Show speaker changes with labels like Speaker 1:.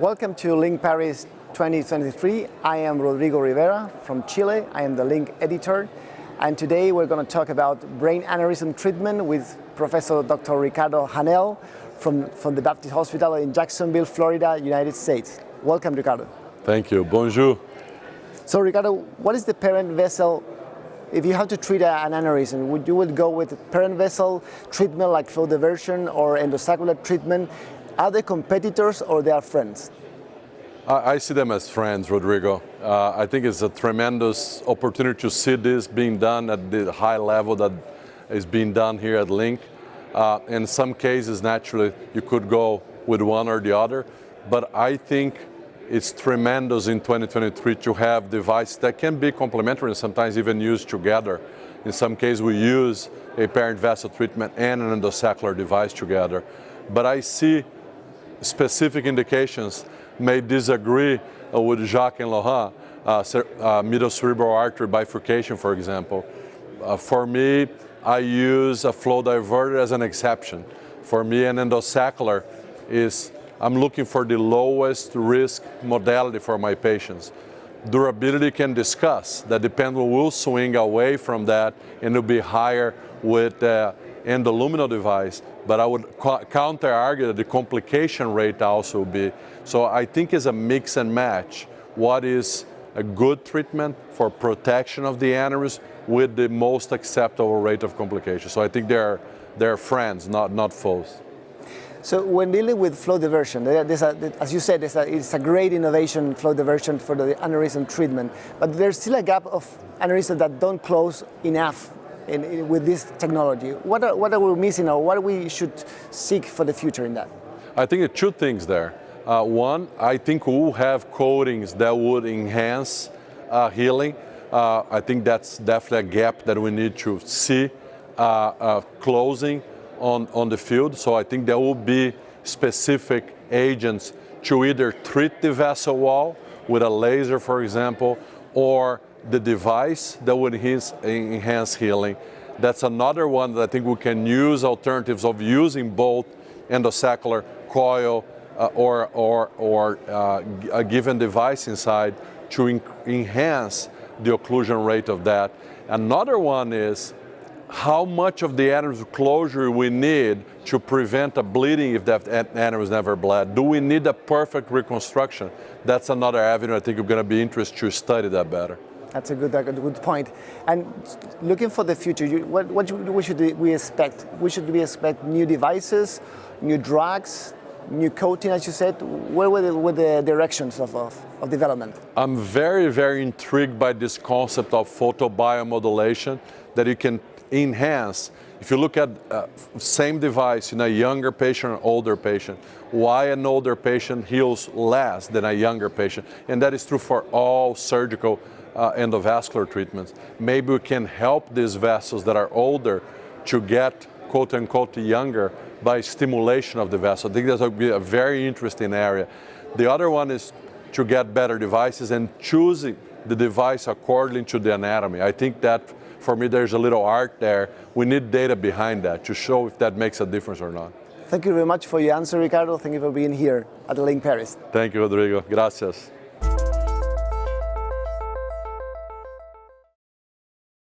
Speaker 1: Welcome to Linnc Paris 2023. I am Rodrigo Rivera from Chile. I am the Linnc editor. And today we're going to talk about brain aneurysm treatment with Professor Dr. Ricardo Hanel from the Baptist Hospital in Jacksonville, Florida, United States. Welcome, Ricardo.
Speaker 2: Thank you. Bonjour.
Speaker 1: So, Ricardo, what is the parent vessel? If you have to treat an aneurysm, would you go with parent vessel treatment like flow diversion or endosaccular treatment? Are they competitors or they are friends?
Speaker 2: I see them as friends, Rodrigo. I think it's a tremendous opportunity to see this being done at the high level that is being done here at Linnc. In some cases, naturally, you could go with one or the other, but I think it's tremendous in 2023 to have devices that can be complementary and sometimes even used together. In some cases, we use a parent vessel treatment and an endosaccular device together. But I see specific indications may disagree with Jacques and Laurent, middle cerebral artery bifurcation, for example. For me, I use a flow diverter as an exception. For me, an endosaccular is, I'm looking for the lowest risk modality for my patients. Durability can discuss. That the pendulum will swing away from that and it'll be higher with the endoluminal device, but I would counter-argue that the complication rate also will be. So I think it's a mix and match. What is a good treatment for protection of the aneurysm with the most acceptable rate of complications? So I think they're friends, not foes.
Speaker 1: So when dealing with flow diversion, as you said, it's a great innovation, flow diversion for the aneurysm treatment, but there's still a gap of aneurysms that don't close enough with this technology. What are we missing, or what we should seek for the future in that?
Speaker 2: I think there are two things there. One, I think we'll have coatings that would enhance healing. I think that's definitely a gap that we need to see closing on the field. So I think there will be specific agents to either treat the vessel wall with a laser, for example, or the device that would enhance healing. That's another one that I think we can use alternatives of using both endosaccular coil or a given device inside to enhance the occlusion rate of that. Another one is how much of the aneurysm closure we need to prevent a bleeding if that aneurysm never bled. Do we need a perfect reconstruction? That's another avenue I think we're going to be interested to study that better.
Speaker 1: That's a good point. And looking for the future, what should we expect? Should we expect new devices, new drugs, new coating, as you said? Where were the directions of development?
Speaker 2: I'm very, very intrigued by this concept of photobiomodulation that you can enhance. If you look at same device in a younger patient or older patient, why an older patient heals less than a younger patient? And that is true for all surgical endovascular treatments. Maybe we can help these vessels that are older to get quote unquote younger by stimulation of the vessel. I think that would be a very interesting area. The other one is to get better devices and choosing the device according to the anatomy. I think that for me there's a little art there. We need data behind that to show if that makes a difference or not.
Speaker 1: Thank you very much for your answer, Ricardo. Thank you for being here at Linnc Paris.
Speaker 2: Thank you, Rodrigo. Gracias.